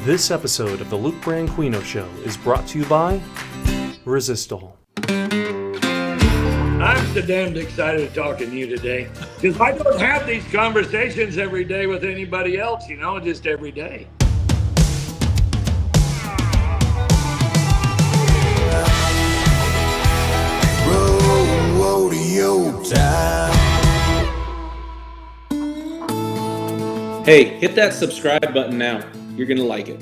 This episode of the Luke Branquinho Show is brought to you by Resistol. I'm so damned excited talking to you today because I don't have these conversations every day with anybody else, just every day. Rodeo time. Hey, hit that subscribe button now. You're going to like it.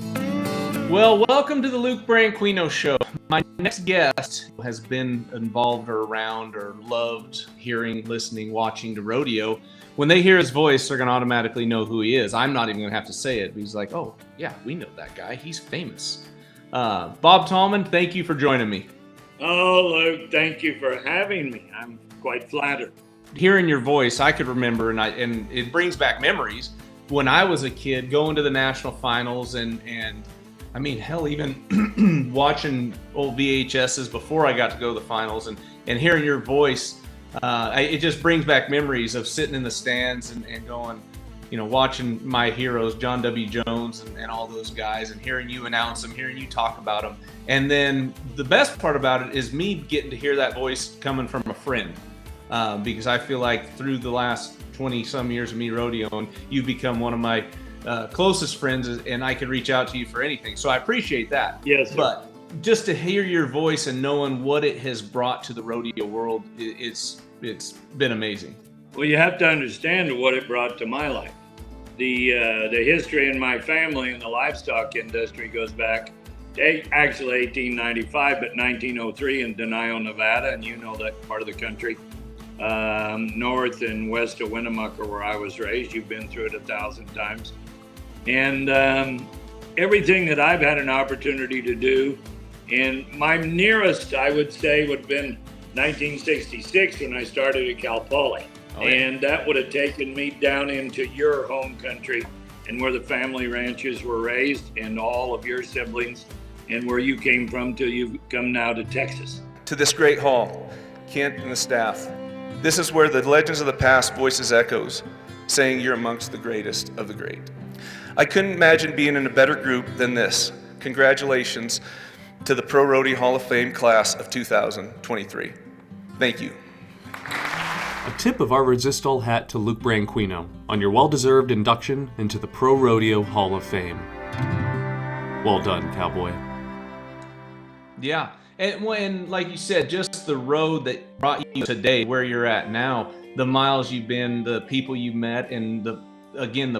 Well, welcome to the Luke Branquinho Show. My next guest has been involved or around or loved hearing, listening, watching to rodeo. When they hear his voice, they're going to automatically know who he is. I'm not even going to have to say it. He's like, oh, yeah, we know that guy. He's famous. Bob Tallman, thank you for joining me. Oh, Luke, thank you for having me. I'm quite flattered. Hearing your voice, I could remember, and it brings back memories. When I was a kid, going to the national finals and I mean, hell, even watching old VHSs before I got to go to the finals and hearing your voice, it just brings back memories of sitting in the stands and going, watching my heroes, John W. Jones and all those guys, and hearing you announce them, hearing you talk about them. And then the best part about it is me getting to hear that voice coming from a friend, because I feel like through the last 20 some years of me rodeoing, you've become one of my closest friends, and I could reach out to you for anything. So I appreciate that. Yes, sir. But just to hear your voice and knowing what it has brought to the rodeo world, it's been amazing. Well, you have to understand what it brought to my life. The history in my family in the livestock industry goes back to actually 1895, but 1903 in Denio, Nevada, and you know that part of the country. North and west of Winnemucca, where I was raised. You've been through it 1,000 times. And everything that I've had an opportunity to do, and my nearest, I would say, would have been 1966 when I started at Cal Poly. Oh, yeah. And that would have taken me down into your home country and where the family ranches were raised and all of your siblings and where you came from till you've come now to Texas. To this great hall, Kent and the staff, this is where the legends of the past voices echoes, saying you're amongst the greatest of the great. I couldn't imagine being in a better group than this. Congratulations to the ProRodeo Hall of Fame class of 2023. Thank you. A tip of our Resistol hat to Luke Branquinho on your well-deserved induction into the ProRodeo Hall of Fame. Well done, cowboy. Yeah. And when, like you said, just the road that brought you today, where you're at now, the miles you've been, the people you met, and the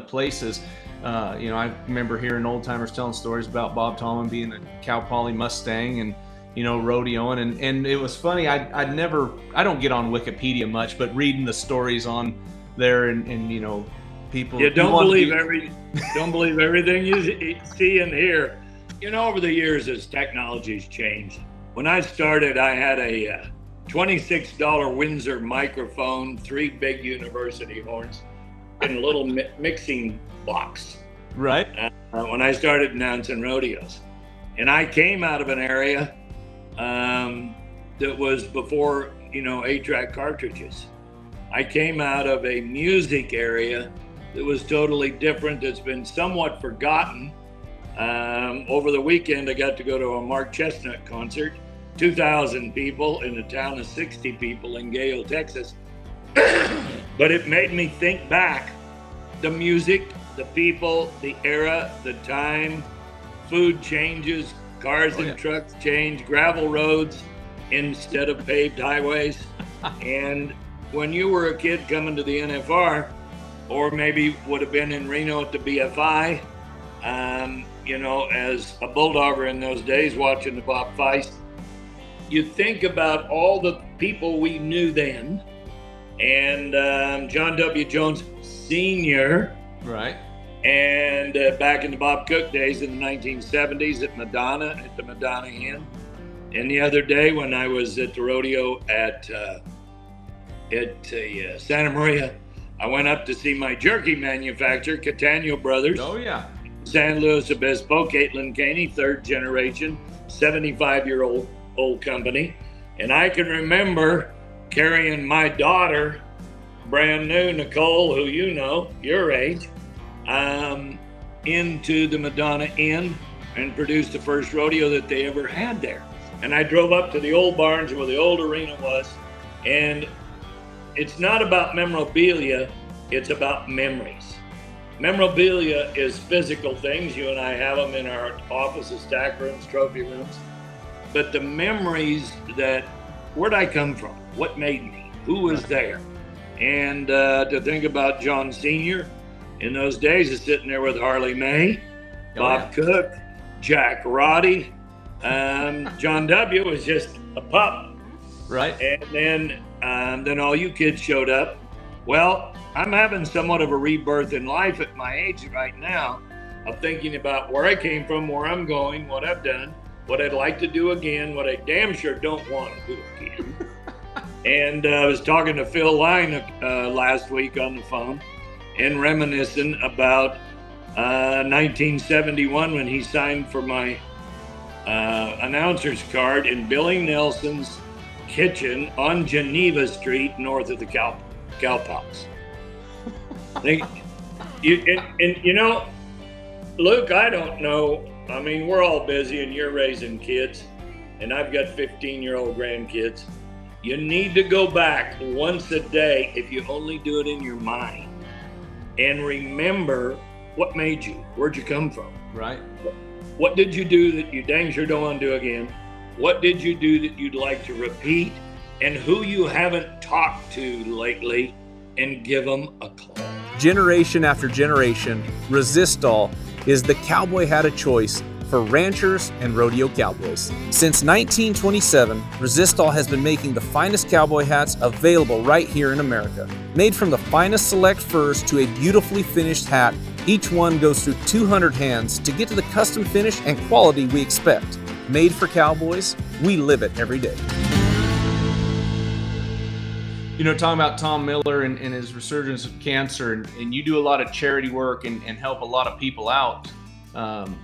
places. I remember hearing old timers telling stories about Bob Tallman being a Cal Poly Mustang and rodeoing, and it was funny. I don't get on Wikipedia much, but reading the stories on there and people. Yeah, don't believe everything you see and hear. Over the years as technology's changed. When I started, I had a $26 Windsor microphone, 3 big university horns, and a little mixing box. Right. When I started announcing rodeos. And I came out of an area that was before, 8-track cartridges. I came out of a music area that was totally different, that's been somewhat forgotten. Over the weekend, I got to go to a Mark Chestnut concert, 2,000 people in a town of 60 people in Gale, Texas. But it made me think back, the music, the people, the era, the time, food changes, cars and trucks change, gravel roads instead of paved highways. And when you were a kid coming to the NFR, or maybe would have been in Reno at the BFI, as a bulldogger in those days, watching the Bob Feist, you think about all the people we knew then, and John W. Jones Sr. Right. And back in the Bob Cook days in the 1970s at the Madonna Inn. And the other day when I was at the rodeo at Santa Maria, I went up to see my jerky manufacturer, Catania Brothers. Oh, yeah. San Luis Obispo, Caitlin Caney, 3rd generation, 75-year-old company. And I can remember carrying my daughter, brand new, Nicole, who your age, into the Madonna Inn and produced the first rodeo that they ever had there. And I drove up to the old barns where the old arena was, and it's not about memorabilia, it's about memories. Memorabilia is physical things. You and I have them in our offices, stack rooms, trophy rooms. But the memories that, where'd I come from? What made me? Who was there? And to think about John Sr. in those days is sitting there with Harley May, Bob Cook, Jack Roddy. John W. was just a pup. Right. And then all you kids showed up. Well, I'm having somewhat of a rebirth in life at my age right now of thinking about where I came from, where I'm going, what I've done, what I'd like to do again, what I damn sure don't want to do again. And I was talking to Phil Line last week on the phone and reminiscing about 1971 when he signed for my announcer's card in Billy Nelson's kitchen on Geneva Street north of the Cowpox. You know, Luke, I don't know. I mean, we're all busy and you're raising kids, and I've got 15-year-old grandkids. You need to go back once a day, if you only do it in your mind, and remember what made you, where'd you come from? Right. What did you do that you dang sure don't want to do again? What did you do that you'd like to repeat? And who you haven't talked to lately, and give them a call. Generation after generation, Resistol is the cowboy hat of choice for ranchers and rodeo cowboys. Since 1927, Resistol has been making the finest cowboy hats available right here in America. Made from the finest select furs to a beautifully finished hat, each one goes through 200 hands to get to the custom finish and quality we expect. Made for cowboys, we live it every day. You know, talking about Tom Miller and his resurgence of cancer, and you do a lot of charity work and help a lot of people out.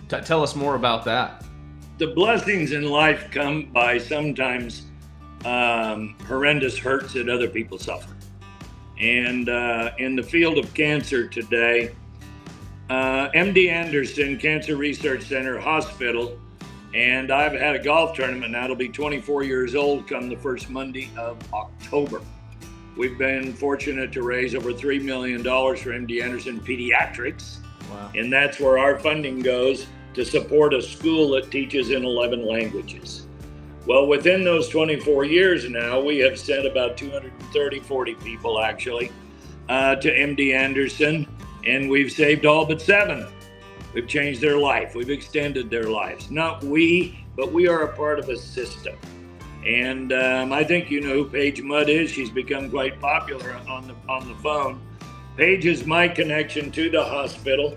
Tell us more about that. The blessings in life come by sometimes horrendous hurts that other people suffer. And in the field of cancer today, MD Anderson Cancer Research Center Hospital, and I've had a golf tournament now. It'll be 24 years old come the first Monday of October. We've been fortunate to raise over $3 million for MD Anderson Pediatrics. Wow. And that's where our funding goes to support a school that teaches in 11 languages. Well, within those 24 years now, we have sent about 40 people actually to MD Anderson, and we've saved all but 7. We've changed their life. We've extended their lives. Not we, but we are a part of a system. And I think you know who Paige Mudd is. She's become quite popular on the phone. Paige is my connection to the hospital.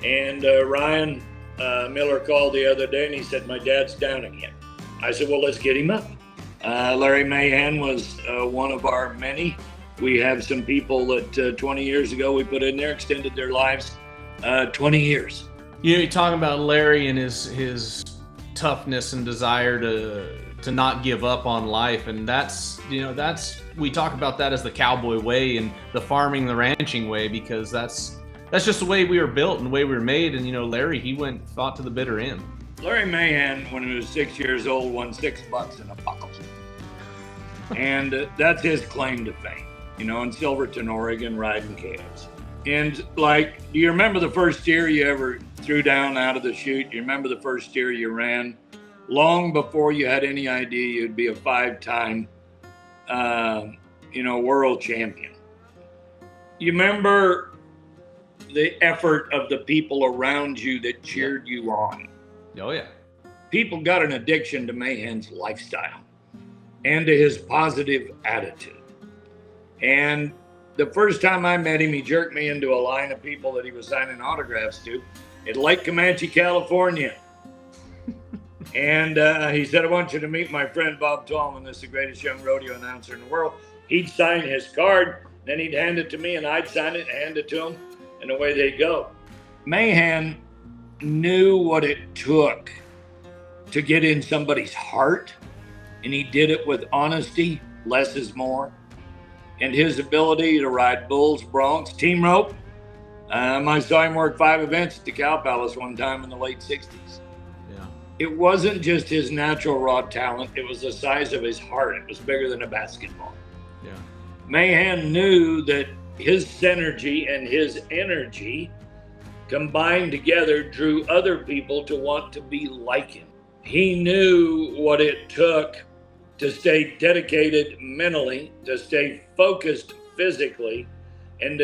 And Ryan Miller called the other day and he said, my dad's down again. I said, well, let's get him up. Larry Mahan was one of our many. We have some people that 20 years ago we put in there, extended their lives 20 years. You know, you're talking about Larry and his toughness and desire to not give up on life, and that's we talk about that as the cowboy way and the farming, the ranching way, because that's just the way we were built and the way we were made. And you know, Larry, he fought to the bitter end. Larry Mahan, when he was 6 years old, won $6 in a buckle, and that's his claim to fame. You know, in Silverton, Oregon, riding calves. And like, do you remember the first steer you ever threw down out of the chute? You remember the first steer you ran? Long before you had any idea you'd be a 5-time, world champion. You remember the effort of the people around you that cheered you on. Oh, yeah. People got an addiction to Mahan's lifestyle and to his positive attitude. And the first time I met him, he jerked me into a line of people that he was signing autographs to in Lake Comanche, California. And he said, I want you to meet my friend Bob Tallman. This is the greatest young rodeo announcer in the world. He'd sign his card, then he'd hand it to me, and I'd sign it and hand it to him, and away they'd go. Mahan knew what it took to get in somebody's heart, and he did it with honesty, less is more, and his ability to ride bulls, broncs, team rope, I saw him work 5 events at the Cow Palace one time in the late 60s. Yeah. It wasn't just his natural raw talent. It was the size of his heart. It was bigger than a basketball. Yeah. Mahan knew that his synergy and his energy combined together drew other people to want to be like him. He knew what it took to stay dedicated mentally, to stay focused physically, and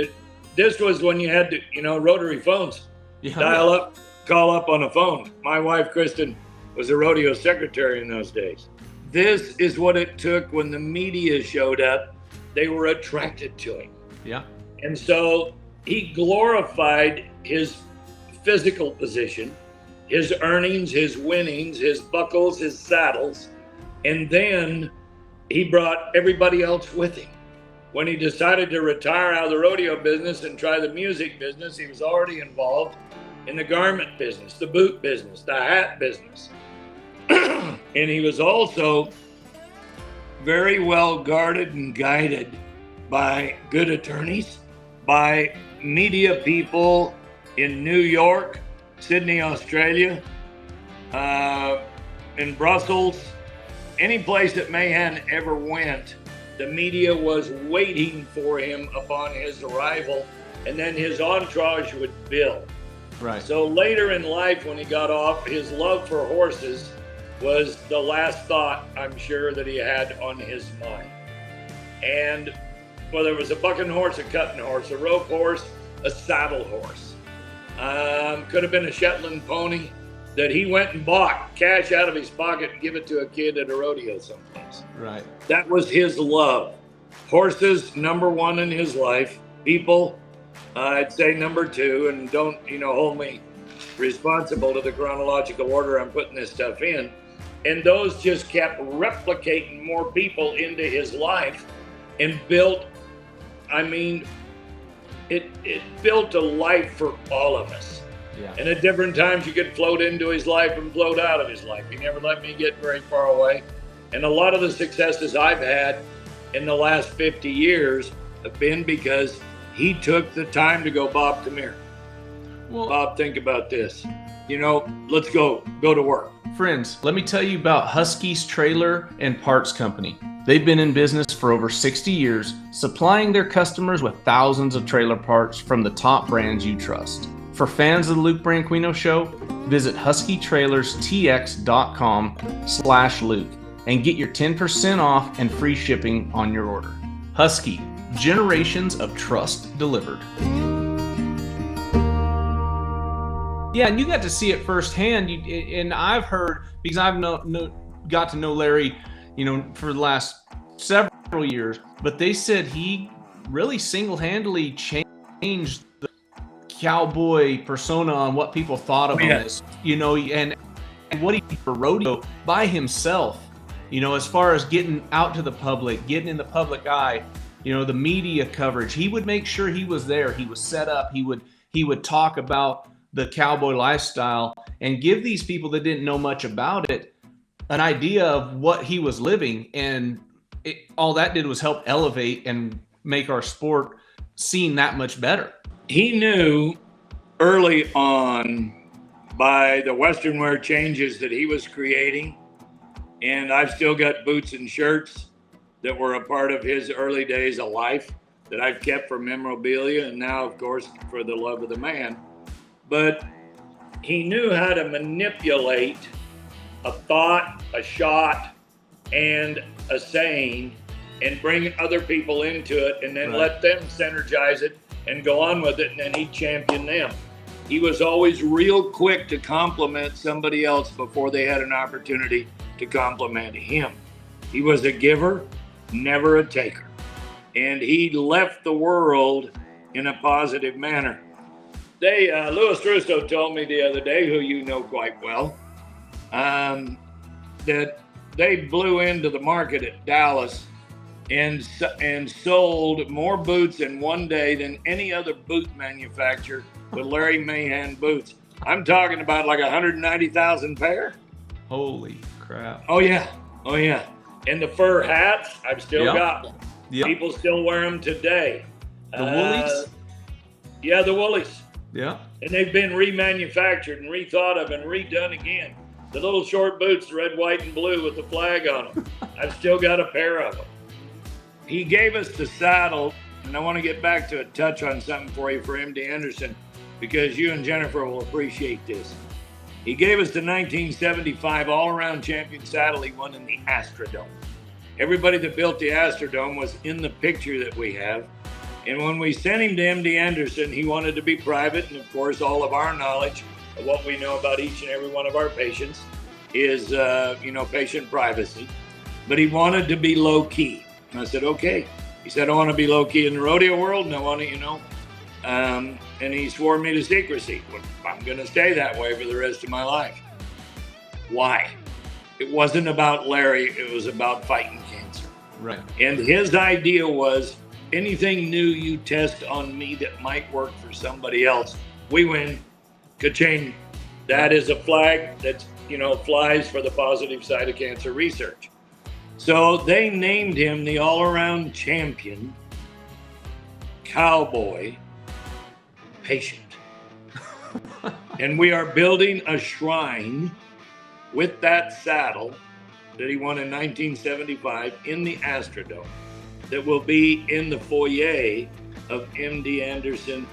this was when you had to, rotary phones. Dial up, call up on a phone. My wife, Kristen, was a rodeo secretary in those days. This is what it took when the media showed up. They were attracted to him. Yeah. And so he glorified his physical position, his earnings, his winnings, his buckles, his saddles, and then he brought everybody else with him. When he decided to retire out of the rodeo business and try the music business, he was already involved in the garment business, the boot business, the hat business. And he was also very well guarded and guided by good attorneys, by media people in New York, Sydney, Australia, in Brussels, any place that Mahan ever went, the media was waiting for him upon his arrival, and then his entourage would build. Right. So later in life, when he got off, his love for horses was the last thought, I'm sure, that he had on his mind. And whether it was a bucking horse, a cutting horse, a rope horse, a saddle horse, could have been a Shetland pony that he went and bought cash out of his pocket and give it to a kid at a rodeo someplace. Right. That was his love. Horses, number one in his life. People, I'd say number two, and don't, hold me responsible to the chronological order I'm putting this stuff in. And those just kept replicating more people into his life and built, it built a life for all of us. Yeah. And at different times you could float into his life and float out of his life. He never let me get very far away. And a lot of the successes I've had in the last 50 years have been because he took the time to go, Bob, come here. Well, Bob, think about this. Let's go to work. Friends, let me tell you about Husky's Trailer and Parts Company. They've been in business for over 60 years, supplying their customers with thousands of trailer parts from the top brands you trust. For fans of the Luke Branquinho Show, visit huskytrailerstx.com/Luke and get your 10% off and free shipping on your order. Husky, generations of trust delivered. Yeah, and you got to see it firsthand. And I've heard, because I've got to know Larry, for the last several years, but they said he really single-handedly changed the cowboy persona on what people thought of him as, and what he did for rodeo by himself, as far as getting out to the public, getting in the public eye, the media coverage. He would make sure he was there. He was set up. He would talk about the cowboy lifestyle and give these people that didn't know much about it an idea of what he was living. And all that did was help elevate and make our sport seen that much better. He knew early on by the Western wear changes that he was creating, and I've still got boots and shirts that were a part of his early days of life that I've kept for memorabilia, and now, of course, for the love of the man. But he knew how to manipulate a thought, a shot, and a saying, and bring other people into it, and then let them synergize it and go on with it, and then he'd champion them. He was always real quick to compliment somebody else before they had an opportunity to compliment him. He was a giver, never a taker. And he left the world in a positive manner. Louis Russo told me the other day, who you know quite well, that they blew into the market at Dallas and sold more boots in one day than any other boot manufacturer with Larry Mahan boots. I'm talking about like 190,000 pair. Holy crap. Oh yeah. And the fur hats, I've still got them. Yep. People still wear them today. The woolies? Yeah, the Woolies. Yeah. And they've been remanufactured and rethought of and redone again. The little short boots, red, white, and blue with the flag on them. I've still got a pair of them. He gave us the saddle, and I want to get back to touch on something for you for MD Anderson, because you and Jennifer will appreciate this. He gave us the 1975 all-around champion saddle he won in the Astrodome. Everybody that built the Astrodome was in the picture that we have. And when we sent him to MD Anderson, he wanted to be private. And of course, all of our knowledge of what we know about each and every one of our patients is, patient privacy. But he wanted to be low key. And I said, okay. He said, I want to be low key in the rodeo world. And I want to, and he swore me to secrecy. Well, I'm going to stay that way for the rest of my life. Why? It wasn't about Larry. It was about fighting cancer. Right. And his idea was, anything new you test on me that might work for somebody else, we win. Ka-ching. That is a flag that, flies for the positive side of cancer research. So they named him the all-around champion, cowboy, patient. And we are building a shrine with that saddle that he won in 1975 in the Astrodome that will be in the foyer of MD Anderson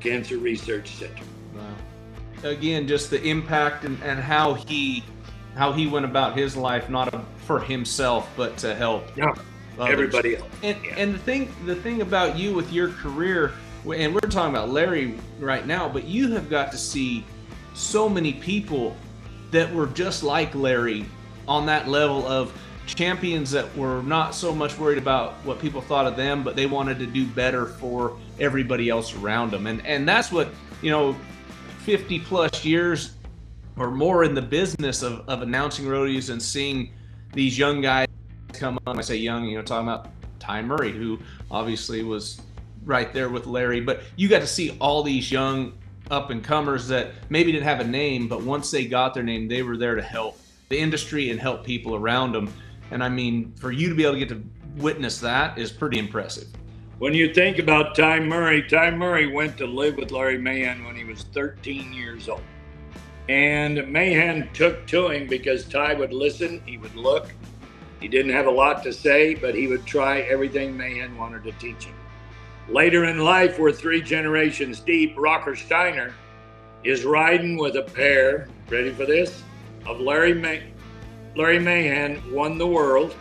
Cancer Research Center. Wow. Again, just the impact and how he went about his life, not for himself, but to help everybody else. And the thing about you with your career, and we're talking about Larry right now, but you have got to see so many people that were just like Larry on that level of champions that were not so much worried about what people thought of them, but they wanted to do better for everybody else around them. And that's what, 50 plus years or more in the business of announcing rodeos and seeing these young guys come on. I say young, talking about Ty Murray, who obviously was right there with Larry, but you got to see all these young up and comers that maybe didn't have a name, but once they got their name, they were there to help the industry and help people around them. And I mean, for you to be able to get to witness that is pretty impressive. When you think about Ty Murray went to live with Larry Mahan when he was 13 years old. And Mahan took to him because Ty would listen, he would look. He didn't have a lot to say, but he would try everything Mahan wanted to teach him. Later in life, we're 3 generations deep. Rocker Steiner is riding with a pair, ready for this, of Larry Mahan won the world,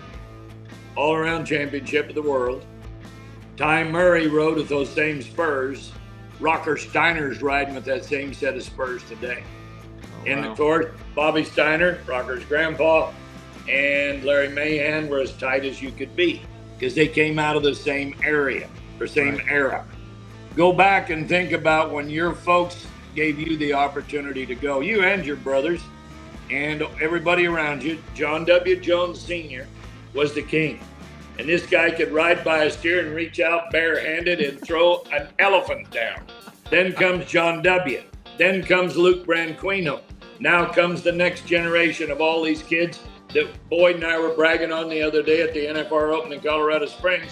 all-around championship of the world. Ty Murray rode with those same spurs. Rocker Steiner's riding with that same set of spurs today. And of course, Bobby Steiner, Rocker's grandpa, and Larry Mahan were as tight as you could be because they came out of the same area or same era. Go back and think about when your folks gave you the opportunity to go, you and your brothers and everybody around you. John W. Jones Sr. was the king. And this guy could ride by a steer and reach out barehanded and throw an elephant down. Then comes John W. Then comes Luke Branquinho. Now comes the next generation of all these kids that Boyd and I were bragging on the other day at the NFR Open in Colorado Springs.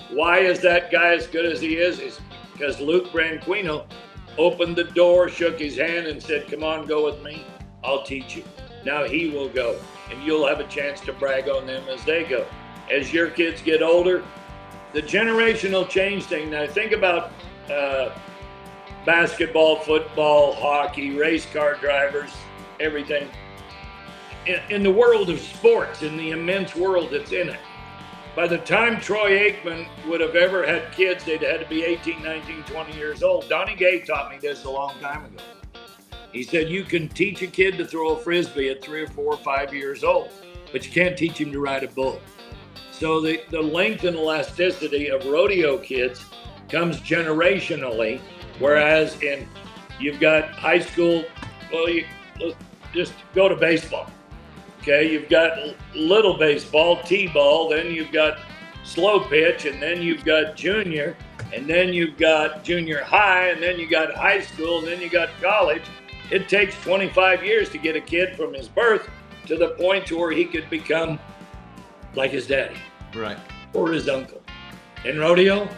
Why is that guy as good as he is? It's because Luke Branquinho opened the door, shook his hand, and said, come on, go with me. I'll teach you. Now he will go, and you'll have a chance to brag on them as they go. As your kids get older, the generational change thing. Now think about basketball, football, hockey, race car drivers, everything. In the world of sports, in the immense world that's in it, by the time Troy Aikman would have ever had kids, they'd had to be 18, 19, 20 years old. Donnie Gay taught me this a long time ago. He said, you can teach a kid to throw a Frisbee at 3 or 4 or 5 years old, but you can't teach him to ride a bull. So the length and elasticity of rodeo kids comes generationally, whereas you've got high school, let's just go to baseball. Okay, you've got little baseball, T-ball, then you've got slow pitch, and then you've got junior, and then you've got junior high, and then you got high school, and then you got college. It takes 25 years to get a kid from his birth to the point to where he could become like his daddy. Right. Or his uncle. In rodeo,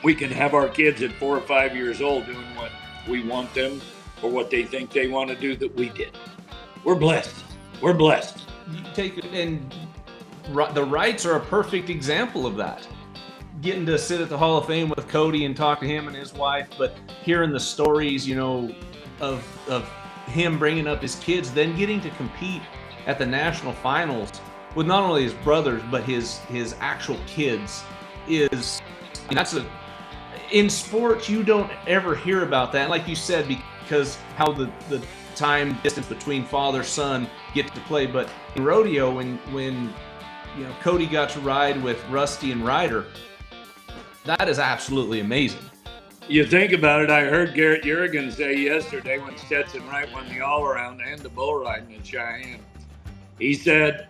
we can have our kids at 4 or 5 years old doing what we want them or what they think they want to do that we did. We're blessed. We're blessed. You take it, and the Wrights are a perfect example of that. Getting to sit at the Hall of Fame with Cody and talk to him and his wife, but hearing the stories, of him bringing up his kids, then getting to compete at the national finals with not only his brothers but his actual kids in sports you don't ever hear about that. Like you said, because how the time distance between father son get to play, but in rodeo when Cody got to ride with Rusty and Ryder, that is absolutely amazing. You think about it, I heard Garrett Jurgen say yesterday when Stetson Wright won the all-around and the bull riding in Cheyenne. He said,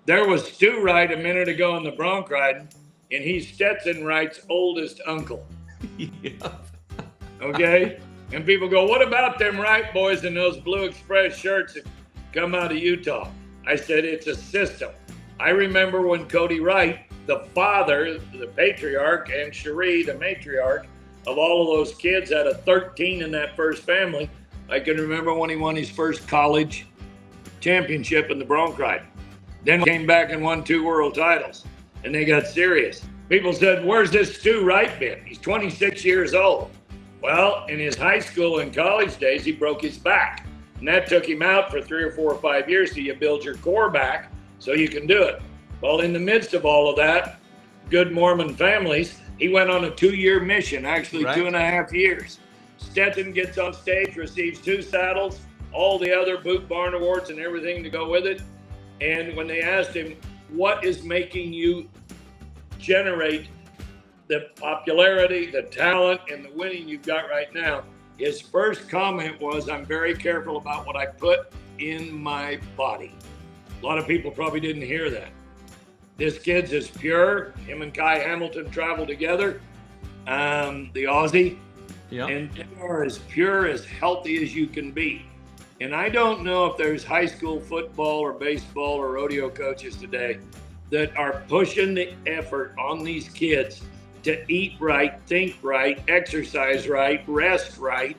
there was Stu Wright a minute ago in the bronc riding, and he's Stetson Wright's oldest uncle. Yeah. Okay? And people go, what about them Wright boys in those Blue Express shirts that come out of Utah? I said, it's a system. I remember when Cody Wright, the father, the patriarch, and Cherie, the matriarch, of all of those kids out of 13 in that first family, I can remember when he won his first college championship in the bronc riding. Then came back and won 2 world titles, and they got serious. People said, where's this Stu Wright been? He's 26 years old. Well, in his high school and college days, he broke his back, and that took him out for 3 or 4 or 5 years till you build your core back so you can do it. Well, in the midst of all of that, good Mormon families, he went on a 2-year mission, actually right. 2.5 years. Stetson gets on stage, receives 2 saddles, all the other Boot Barn Awards and everything to go with it. And when they asked him, what is making you generate the popularity, the talent, and the winning you've got right now, his first comment was, I'm very careful about what I put in my body. A lot of people probably didn't hear that. This kid's as pure. Him and Kai Hamilton travel together, the Aussie. Yep. And they are as pure, as healthy as you can be. And I don't know if there's high school football or baseball or rodeo coaches today that are pushing the effort on these kids to eat right, think right, exercise right, rest right,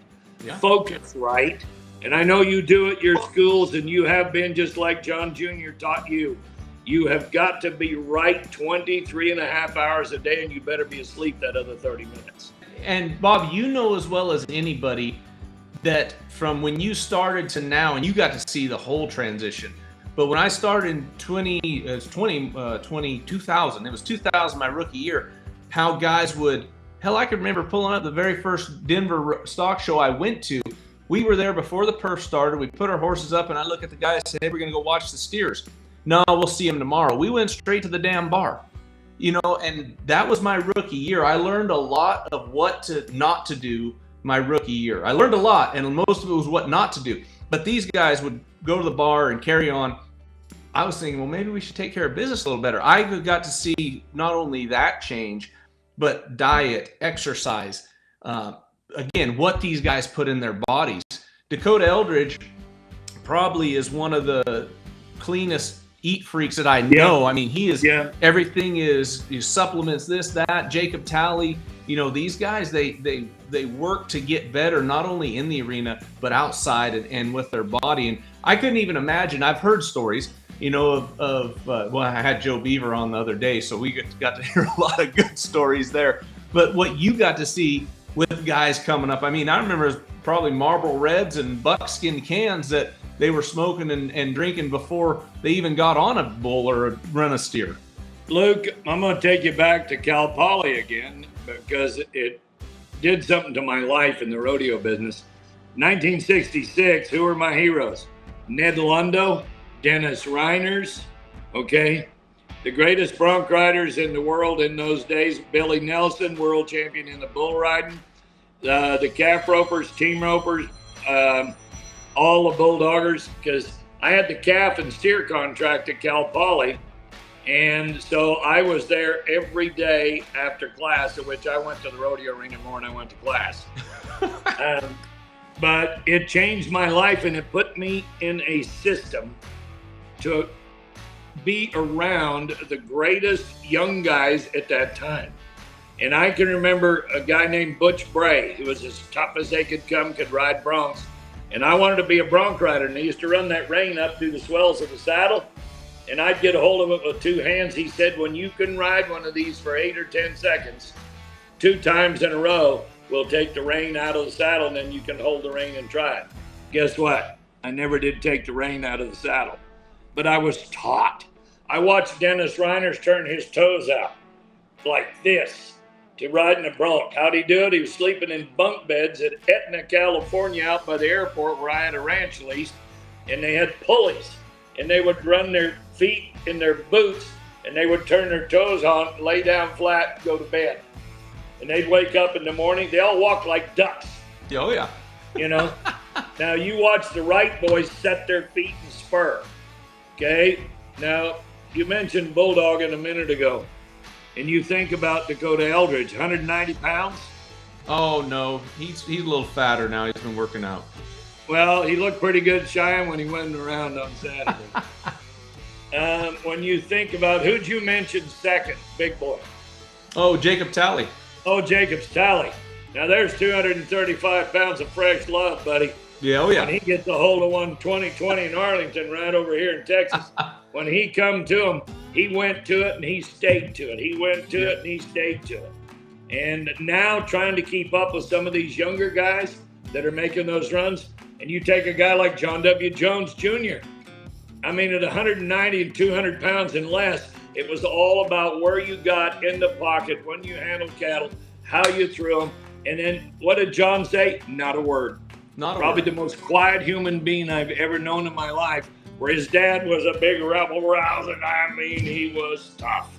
focus right. And I know you do at your schools, and you have been, just like John Jr. taught you. You have got to be right 23.5 hours a day, and you better be asleep that other 30 minutes. And Bob, you know as well as anybody that from when you started to now, and you got to see the whole transition. But when I started in 2000, it was 2000, my rookie year, how guys would, I could remember pulling up the very first Denver stock show I went to. We were there before the perf started. We put our horses up, and I look at the guys and said, hey, we're going to go watch the steers. No, we'll see them tomorrow. We went straight to the damn bar, and that was my rookie year. I learned a lot of what not to do my rookie year. I learned a lot, and most of it was what not to do. But these guys would go to the bar and carry on. I was thinking, well, maybe we should take care of business a little better. I got to see not only that change, but diet, exercise, again, what these guys put in their bodies. Dakota Eldridge probably is one of the cleanest eat freaks that I know. Yeah. I mean, he is, everything is supplements, this, that. Jacob Talley, these guys, they work to get better, not only in the arena, but outside and with their body. And I couldn't even imagine, I've heard stories, well, I had Joe Beaver on the other day, so we got to hear a lot of good stories there. But what you got to see with guys coming up, I mean, I remember probably Marlboro Reds and buckskin cans that they were smoking and drinking before they even got on a bull or run a steer. Luke, I'm going to take you back to Cal Poly again, because it did something to my life in the rodeo business. 1966, who were my heroes? Ned Lundo, Dennis Reiners, okay? The greatest bronc riders in the world in those days, Billy Nelson, world champion in the bull riding, the calf ropers, team ropers, all the bulldoggers, because I had the calf and steer contract at Cal Poly. And so I was there every day after class, at which I went to the rodeo ring more than I went to class. But it changed my life, and it put me in a system to be around the greatest young guys at that time. And I can remember a guy named Butch Bray, who was as tough as they could come, could ride broncs. And I wanted to be a bronc rider, and he used to run that rein up through the swells of the saddle, and I'd get a hold of it with two hands. He said, when you can ride one of these for 8 or 10 seconds, 2 times in a row, we'll take the rein out of the saddle, and then you can hold the rein and try it. Guess what? I never did take the rein out of the saddle, but I was taught. I watched Dennis Reiners turn his toes out like this to ride in a bronc. How'd he do it? He was sleeping in bunk beds at Etna, California, out by the airport where I had a ranch leased, and they had pulleys, and they would run their feet in their boots, and they would turn their toes on, lay down flat, go to bed. And they'd wake up in the morning. They all walked like ducks. Oh, yeah. You know? Now, you watch the Wright boys set their feet and spur. Okay? Now, you mentioned Bulldogging a minute ago. And you think about Dakota Eldridge, 190 pounds? Oh, no. He's a little fatter now. He's been working out. Well, he looked pretty good shying when he went around on Saturday. When you think about, who'd you mention second, big boy? Oh, Jacob Talley. Oh, Jacob's Talley. Now, there's 235 pounds of fresh love, buddy. Yeah, oh, yeah. When he gets a hold of one 2020 in Arlington right over here in Texas, when he come to him, he went to it and he stayed to it. He went to it and he stayed to it. And now trying to keep up with some of these younger guys that are making those runs, and you take a guy like John W. Jones Jr. I mean, at 190 and 200 pounds and less, it was all about where you got in the pocket, when you handled cattle, how you threw them. And then what did John say? Not a word. Not a Probably word. the most quiet human being I've ever known in my life, where his dad was a big rebel rouser. I mean, he was tough.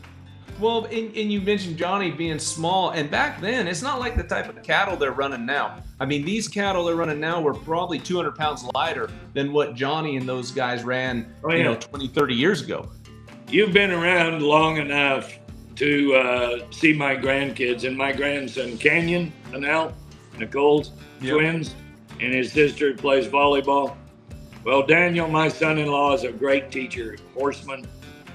Well, and you mentioned Johnny being small, and back then, it's not like the type of cattle they're running now. I mean, these cattle they're running now were probably 200 pounds lighter than what Johnny and those guys ran, 20, 30 years ago. You've been around long enough to see my grandkids, and my grandson, Canyon, Nicole's twins, and his sister plays volleyball. Well, Daniel, my son-in-law, is a great teacher, horseman,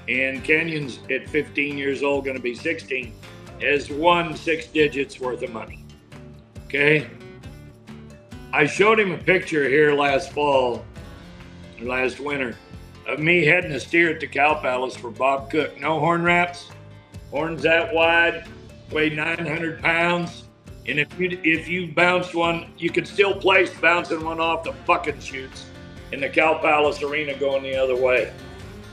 and Canyon's at 15 years old, going to be 16, has won 6 digits worth of money. Okay? I showed him a picture here last winter, of me heading a steer at the Cow Palace for Bob Cook. No horn wraps, horns that wide, weigh 900 pounds. And if you bounced one, you could still place bouncing one off the bucket chutes in the Cow Palace arena going the other way.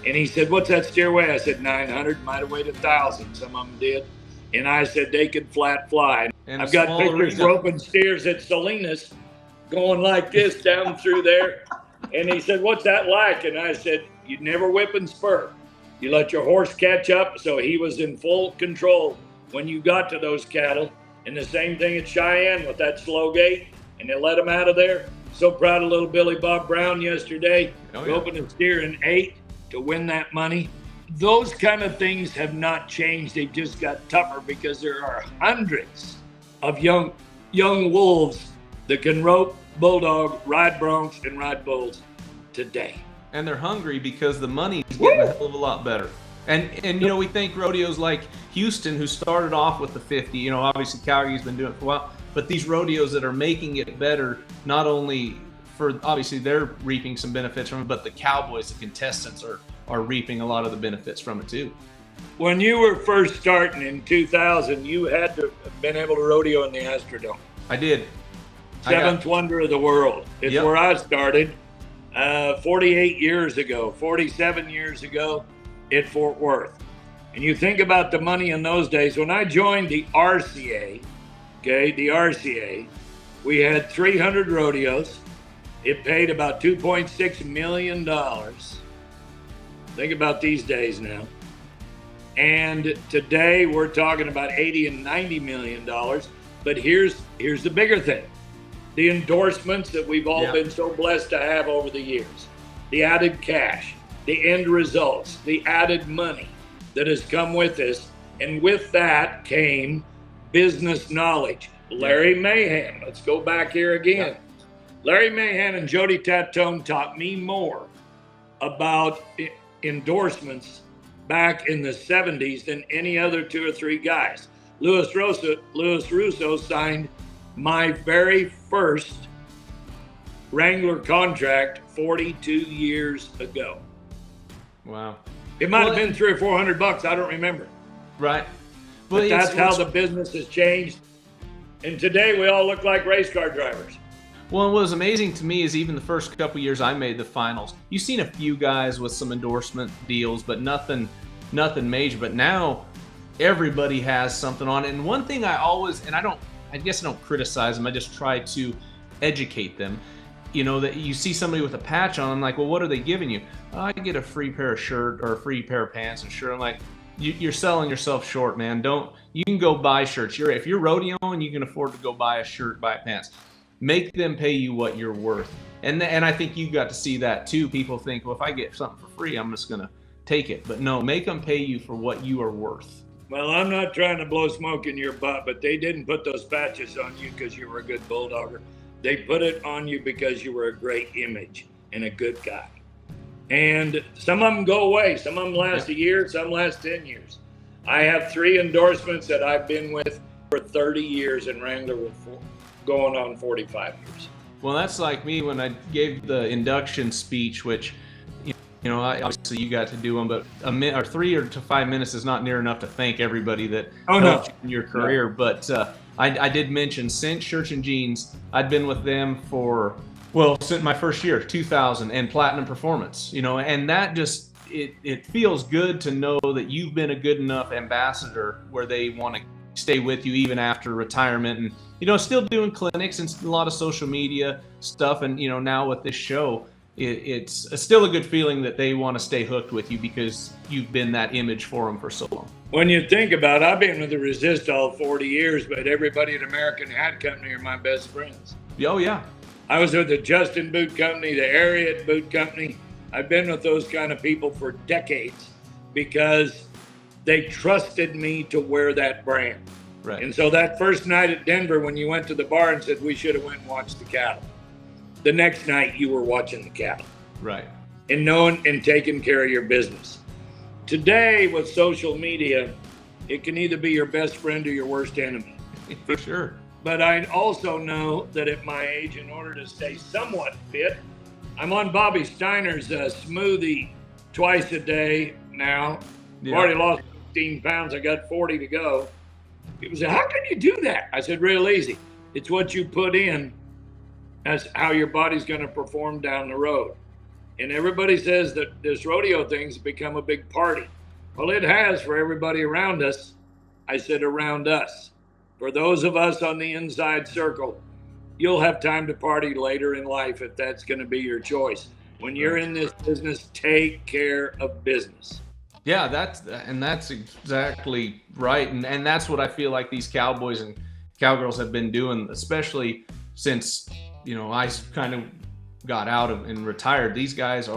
And he said, what's that steer weigh? I said, 900, might have weighed 1,000. Some of them did. And I said, they could flat fly. And I've got pictures roping steers at Salinas going like this down through there. And he said, what's that like? And I said, you never whip and spur. You let your horse catch up. So he was in full control when you got to those cattle. And the same thing at Cheyenne with that slow gait. And they let him out of there. So proud of little Billy Bob Brown yesterday. Roping a steer in 8 to win that money. Those kind of things have not changed. They've just got tougher because there are hundreds of young wolves that can rope, bulldog, ride broncs, and ride bulls today. And they're hungry because the money's getting a hell of a lot better. And we think rodeos like Houston, who started off with the 50, obviously Calgary's been doing it for a while, but these rodeos that are making it better, not only for, obviously they're reaping some benefits from it, but the cowboys, the contestants are reaping a lot of the benefits from it too. When you were first starting in 2000, you had to have been able to rodeo in the Astrodome. I did. Seventh wonder of the world. It's where I started 47 years ago at Fort Worth. And you think about the money in those days. When I joined the RCA, we had 300 rodeos. It paid about $2.6 million. Think about these days now. And today we're talking about $80 and $90 million. But here's the bigger thing. The endorsements that we've all been so blessed to have over the years. The added cash, the end results, the added money that has come with this. And with that came business knowledge. Larry Mahan, let's go back here again. Larry Mahan and Jody Tatone taught me more about endorsements back in the 70s than any other 2 or 3 guys. Louis Russo signed my very first Wrangler contract 42 years ago. Wow. It might have been $300 or $400. I don't remember. Right. But that's how the business has changed. And today we all look like race car drivers. Well, what was amazing to me is even the first couple years I made the finals, you've seen a few guys with some endorsement deals, but nothing major. But now everybody has something on it. And one thing I always, and I guess I don't criticize them, I just try to educate them. You know, that you see somebody with a patch on, I'm like, well, what are they giving you? Oh, I get a free pair of shirt or a free pair of pants and shirt. I'm like, you're selling yourself short, man. You can go buy shirts. If you're rodeoing, you can afford to go buy a shirt, buy pants. Make them pay you what you're worth. And I think you got to see that too. People think, well, if I get something for free, I'm just going to take it. But no, make them pay you for what you are worth. Well, I'm not trying to blow smoke in your butt, but they didn't put those patches on you because you were a good bulldogger. They put it on you because you were a great image and a good guy. And some of them go away. Some of them last a year, some last 10 years. I have 3 endorsements that I've been with for 30 years and Wrangler with going on 45 years. Well, that's like me when I gave the induction speech, which, you know, obviously you got to do them, but a minute or 3 to 5 minutes is not near enough to thank everybody that helped you in your career. But I did mention Cinch Shirts and Jeans. I'd been with them since my first year, 2000, and Platinum Performance, you know, and that just, it feels good to know that you've been a good enough ambassador where they want to stay with you even after retirement, and, you know, still doing clinics and a lot of social media stuff. And, you know, now with this show, it's still a good feeling that they want to stay hooked with you because you've been that image for them for so long. When you think about it, I've been with the Resistol 40 years, but everybody at American Hat Company are my best friends. Oh, yeah. I was with the Justin Boot Company, the Ariat Boot Company. I've been with those kind of people for decades because they trusted me to wear that brand. Right. And so that first night at Denver, when you went to the bar and said we should have went and watched the cattle, the next night you were watching the cattle. Right. And knowing and taking care of your business. Today with social media, it can either be your best friend or your worst enemy. For sure. But I also know that at my age, in order to stay somewhat fit, I'm on Bobby Steiner's smoothie twice a day now. Yeah. I've already lost 15 pounds. I got 40 to go. People say, how can you do that? I said, real easy. It's what you put in. That's how your body's going to perform down the road. And everybody says that this rodeo thing's become a big party. Well, it has for everybody around us. I said around us. For those of us on the inside circle, you'll have time to party later in life if that's going to be your choice. When you're in this business, take care of business. Yeah, that's exactly right. And that's what I feel like these cowboys and cowgirls have been doing, especially since, you know, I kind of got out of and retired. These guys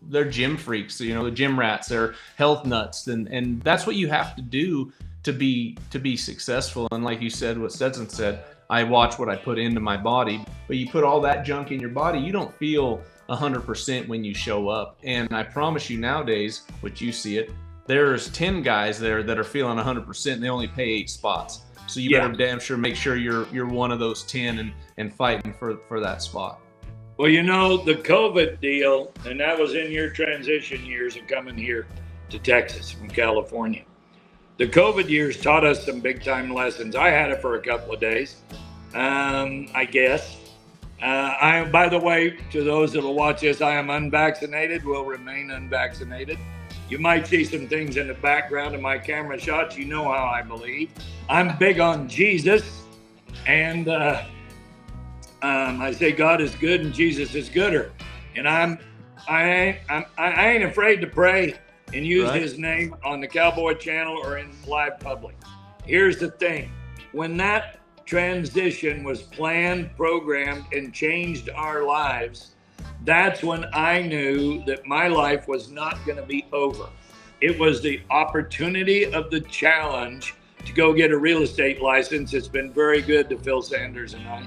they're gym freaks, you know, the gym rats, they're health nuts. And that's what you have to do to be successful. And like you said, what Stetson said, I watch what I put into my body, but you put all that junk in your body, you don't feel 100% when you show up. And I promise you nowadays, which you see it, there's 10 guys there that are feeling 100% and they only pay 8 spots. So you better damn sure make sure you're one of those 10 and fighting for that spot. Well, you know, the COVID deal, and that was in your transition years of coming here to Texas from California. The COVID years taught us some big time lessons. I had it for a couple of days, I guess. By the way, to those that will watch this, I am unvaccinated, will remain unvaccinated. You might see some things in the background of my camera shots. You know how I believe. I'm big on Jesus, and I say God is good and Jesus is gooder. And I ain't afraid to pray and use his name on the Cowboy Channel or in live public. Here's the thing. When that transition was planned, programmed, and changed our lives, that's when I knew that my life was not going to be over. It was the opportunity of the challenge to go get a real estate license. It's been very good to Phil Sanders and I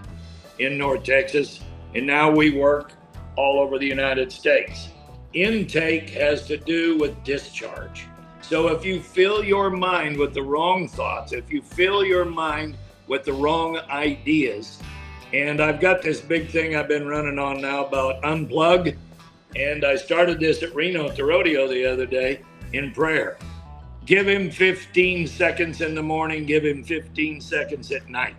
in North Texas, and now we work all over the United States. Intake has to do with discharge. So if you fill your mind with the wrong thoughts, if you fill your mind with the wrong ideas, and I've got this big thing I've been running on now about unplug, and I started this at Reno at the rodeo the other day in prayer. Give him 15 seconds in the morning, give him 15 seconds at night.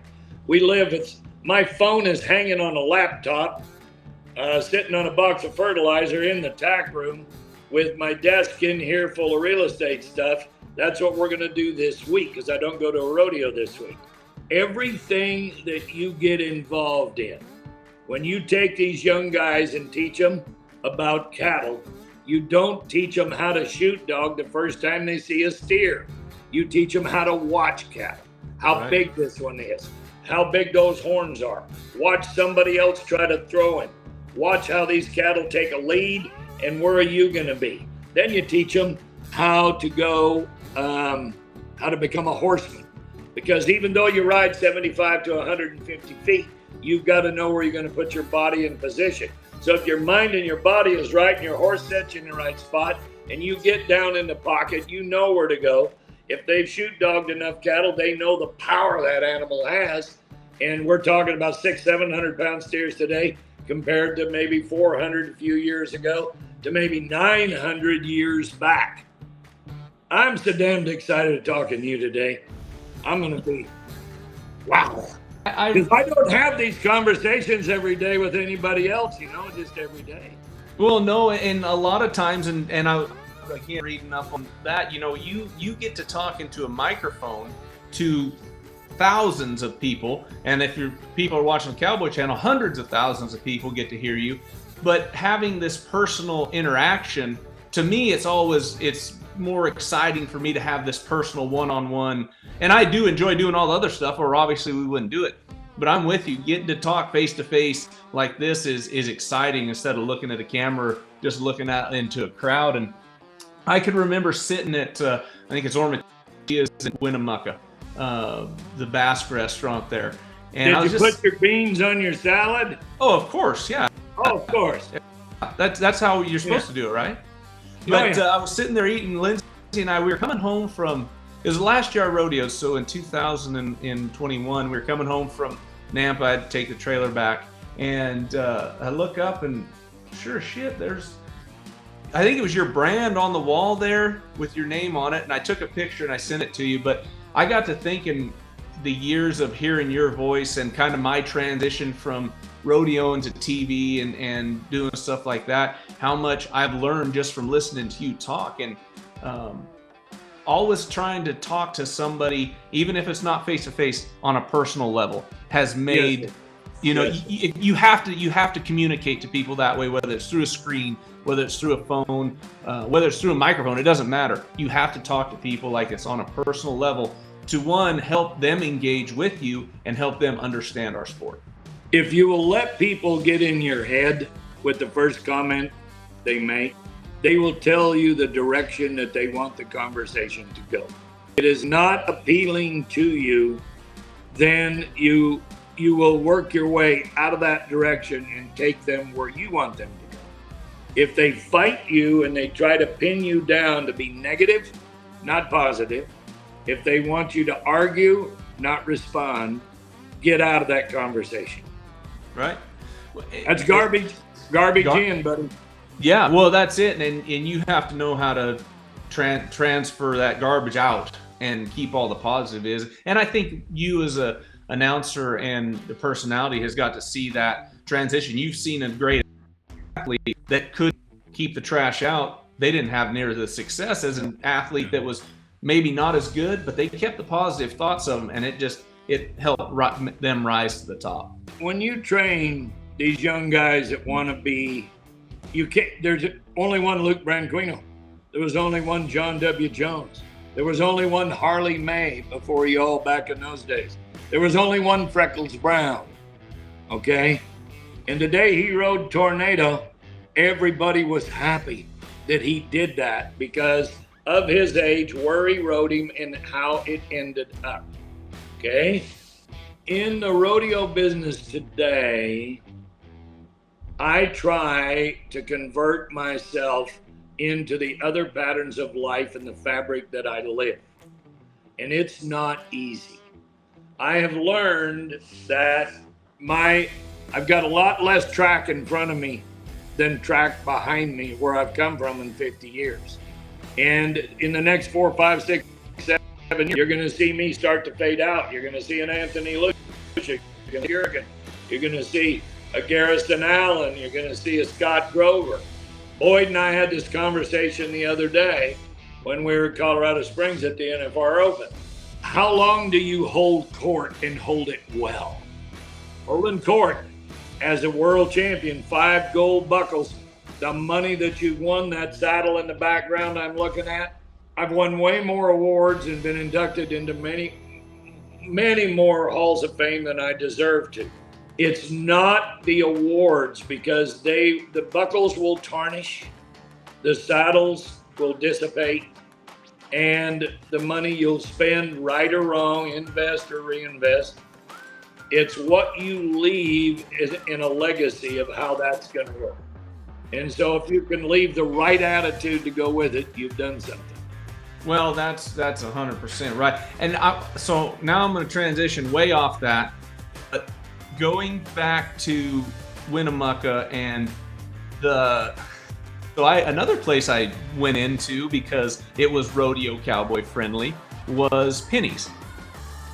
My phone is hanging on a laptop, sitting on a box of fertilizer in the tack room with my desk in here full of real estate stuff. That's what we're going to do this week because I don't go to a rodeo this week. Everything that you get involved in, when you take these young guys and teach them about cattle, you don't teach them how to shoot dog the first time they see a steer. You teach them how to watch cattle, how big this one is, how big those horns are. Watch somebody else try to throw him. Watch how these cattle take a lead and where are you going to be. Then you teach them how to go, how to become a horseman. Because even though you ride 75 to 150 feet, you've got to know where you're going to put your body in position. So if your mind and your body is right and your horse sets you in the right spot and you get down in the pocket, you know where to go. If they've shoot dogged enough cattle, they know the power that animal has. And we're talking about 600-700 pound steers today compared to maybe 400 a few years ago to maybe 900 years back. I'm so damned excited to talking to you today. I'm going to be, wow. Because I don't have these conversations every day with anybody else, just every day. Well, no, and a lot of times, and I can't reading up on that, you get to talk into a microphone to thousands of people, and if people are watching the Cowboy Channel, hundreds of thousands of people get to hear you. But having this personal interaction, to me, it's more exciting for me to have this personal one-on-one. And I do enjoy doing all the other stuff, or obviously we wouldn't do it. But I'm with you. Getting to talk face-to-face like this is exciting instead of looking at a camera, just looking out into a crowd. And I can remember sitting at, I think it's Ormatia's in Winnemucca, the Basque restaurant there. And Did you put your beans on your salad? Oh, of course, yeah. Oh, of course. That's how you're supposed to do it, right? But I was sitting there eating. Lindsay and I, we were coming home from, it was last year our rodeo, so in 2021, we were coming home from Nampa. I had to take the trailer back, and I look up, and sure as shit, I think it was your brand on the wall there with your name on it, and I took a picture and I sent it to you. But I got to thinking the years of hearing your voice and kind of my transition from rodeoing to TV and doing stuff like that, how much I've learned just from listening to you talk, and always trying to talk to somebody, even if it's not face to face, on a personal level, has made you have to communicate to people that way, whether it's through a screen, whether it's through a phone, whether it's through a microphone. It doesn't matter. You have to talk to people like it's on a personal level to, one, help them engage with you and help them understand our sport. If you will let people get in your head with the first comment they make, they will tell you the direction that they want the conversation to go. If it is not appealing to you, then you will work your way out of that direction and take them where you want them to go. If they fight you and they try to pin you down to be negative, not positive, if they want you to argue, not respond, get out of that conversation. Right. That's garbage in, buddy. Yeah, well, that's it. And you have to know how to transfer that garbage out and keep all the positive is. And I think you as a announcer and the personality has got to see that transition. You've seen a great athlete that could keep the trash out. They didn't have near the success as an athlete that was maybe not as good, but they kept the positive thoughts of them, and it helped them rise to the top. When you train these young guys that want to be, there's only one Luke Branquinho. There was only one John W. Jones. There was only one Harley May before y'all back in those days. There was only one Freckles Brown, okay? And the day he rode Tornado, everybody was happy that he did that because of his age, where he rode him, and how it ended up, okay? In the rodeo business today, I try to convert myself into the other patterns of life and the fabric that I live. And it's not easy. I have learned that I've got a lot less track in front of me than track behind me where I've come from in 50 years. And in the next 4, 5, 6, 7 years, you're going to see me start to fade out. You're going to see an Anthony Lucic, you're going to see a Garrison Allen, you're going to see a Scott Grover. Boyd and I had this conversation the other day when we were in Colorado Springs at the NFR Open. How long do you hold court and hold it well? Holding court as a world champion, 5 gold buckles, the money that you've won, that saddle in the background I'm looking at. I've won way more awards and been inducted into many, many more halls of fame than I deserve to. It's not the awards, because the buckles will tarnish, the saddles will dissipate, and the money you'll spend, right or wrong, invest or reinvest. It's what you leave in a legacy of how that's going to work. And so if you can leave the right attitude to go with it, you've done something. Well, that's 100% right. And so now I'm going to transition way off that. But going back to Winnemucca and another place I went into because it was rodeo cowboy friendly was Penny's.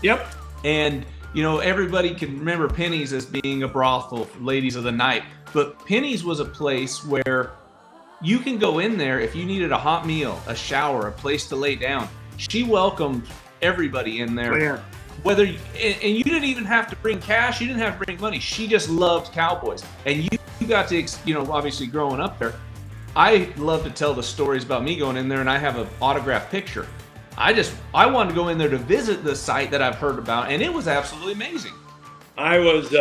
Yep. And everybody can remember Penny's as being a brothel for ladies of the night, but Penny's was a place where you can go in there if you needed a hot meal, a shower, a place to lay down. She welcomed everybody in there. Yeah. And you didn't even have to bring cash, you didn't have to bring money. She just loved cowboys. And you got to, obviously growing up there, I love to tell the stories about me going in there, and I have an autographed picture. I wanted to go in there to visit the site that I've heard about, and it was absolutely amazing. I was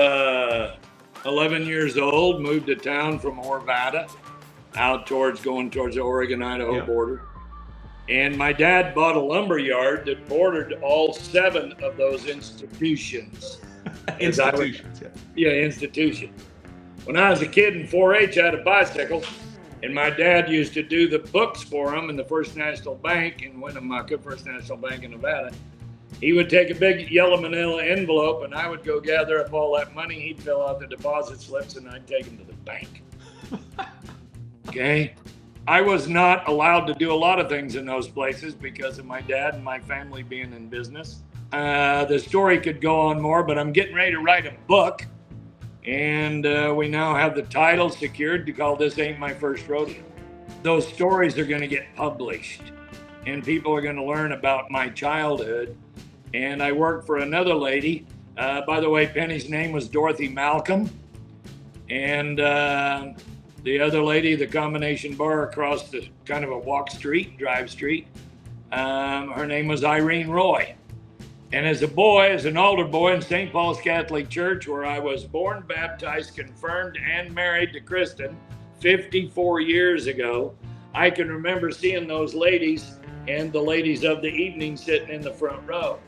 11 years old, moved to town from Orvada, going towards the Oregon-Idaho border. And my dad bought a lumber yard that bordered all 7 of those institutions. Institutions, institutions. When I was a kid in 4-H, I had a bicycle, and my dad used to do the books for him in the First National Bank in Winnemucca, First National Bank in Nevada. He would take a big yellow manila envelope, and I would go gather up all that money. He'd fill out the deposit slips, and I'd take them to the bank. Okay? I was not allowed to do a lot of things in those places because of my dad and my family being in business. The story could go on more, but I'm getting ready to write a book. And we now have the title secured to call This Ain't My First Rodeo. Those stories are going to get published, and people are going to learn about my childhood. And I worked for another lady. By the way, Penny's name was Dorothy Malcolm. And the other lady, the combination bar across the kind of a drive street, her name was Irene Roy. And as an altar boy in St. Paul's Catholic Church, where I was born, baptized, confirmed, and married to Kristen 54 years ago, I can remember seeing those ladies and the ladies of the evening sitting in the front row.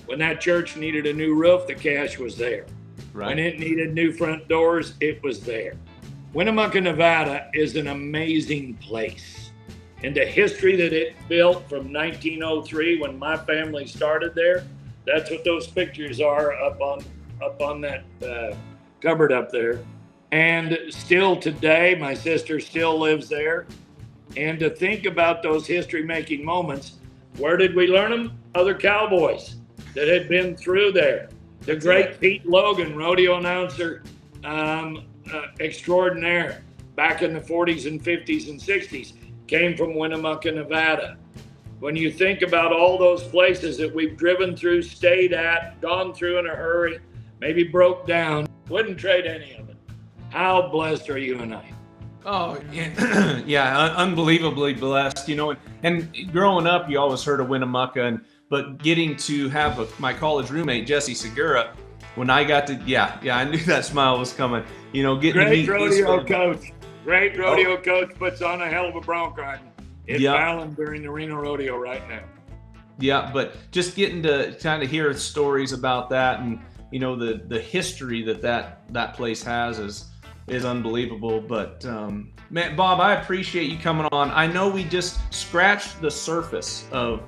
When that church needed a new roof, the cash was there. Right. When it needed new front doors, it was there. Winnemucca, Nevada is an amazing place. And the history that it built from 1903 when my family started there, that's what those pictures are up on that cupboard up there. And still today, my sister still lives there. And to think about those history-making moments, where did we learn them? Other cowboys that had been through there. The great Pete Logan, rodeo announcer extraordinaire, back in the 40s and 50s and 60s, came from Winnemucca, Nevada. When you think about all those places that we've driven through, stayed at, gone through in a hurry, maybe broke down, wouldn't trade any of it. How blessed are you and I? Oh, yeah, unbelievably blessed, and growing up, you always heard of Winnemucca, but getting to have my college roommate, Jesse Segura, when I got to, I knew that smile was coming, getting to meet rodeo coach. Great rodeo coach, puts on a hell of a bronc riding. It's Fallon during the Reno Rodeo right now. Yeah, but just getting to kind of hear stories about that and, the history that place has is is unbelievable. But man, Bob, I appreciate you coming on. I know we just scratched the surface of,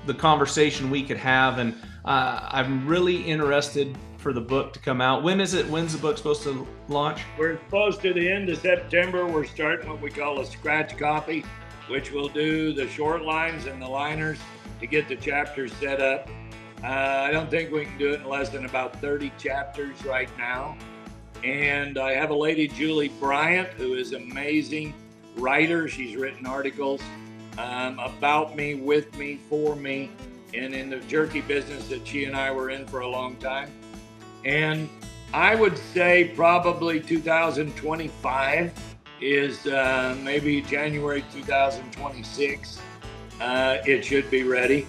the conversation we could have, and I'm really interested for the book to come out. When's the book supposed to launch? We're supposed to the end of September. We're starting what we call a scratch copy, which will do the short lines and the liners to get the chapters set up. I don't think we can do it in less than about 30 chapters right now. And I have a lady, Julie Bryant, who is an amazing writer. She's written articles about me, with me, for me, and in the jerky business that she and I were in for a long time. And I would say probably 2025 is maybe January 2026. It should be ready.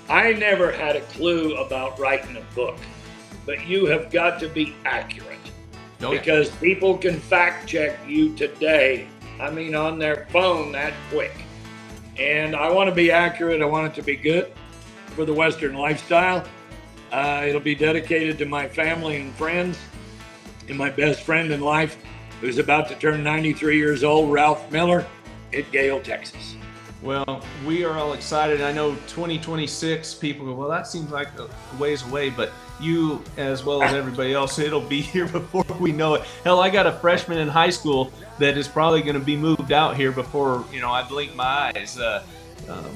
I never had a clue about writing a book, but you have got to be accurate. Oh, yeah. Because people can fact check you today, on their phone that quick. And I want to be accurate. I want it to be good for the Western lifestyle. It'll be dedicated to my family and friends, and my best friend in life, who's about to turn 93 years old, Ralph Miller, at Gale, Texas. Well, we are all excited. I know 2026, people go, well, that seems like a ways away, but you, as well as everybody else, it'll be here before we know it. Hell, I got a freshman in high school that is probably going to be moved out here before, I blink my eyes,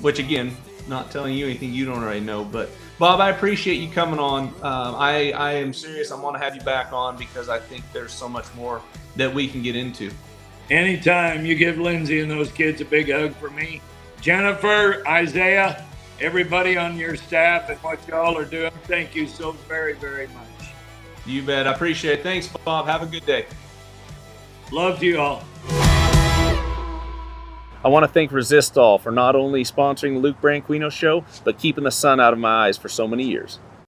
which again, not telling you anything you don't already know. But Bob, I appreciate you coming on. I am serious. I want to have you back on because I think there's so much more that we can get into. Anytime. You give Lindsay and those kids a big hug for me. Jennifer, Isaiah, everybody on your staff and what y'all are doing, thank you so very, very much. You bet. I appreciate it. Thanks, Bob. Have a good day. Love to you all. I want to thank Resistol for not only sponsoring the Luke Branquinho Show, but keeping the sun out of my eyes for so many years.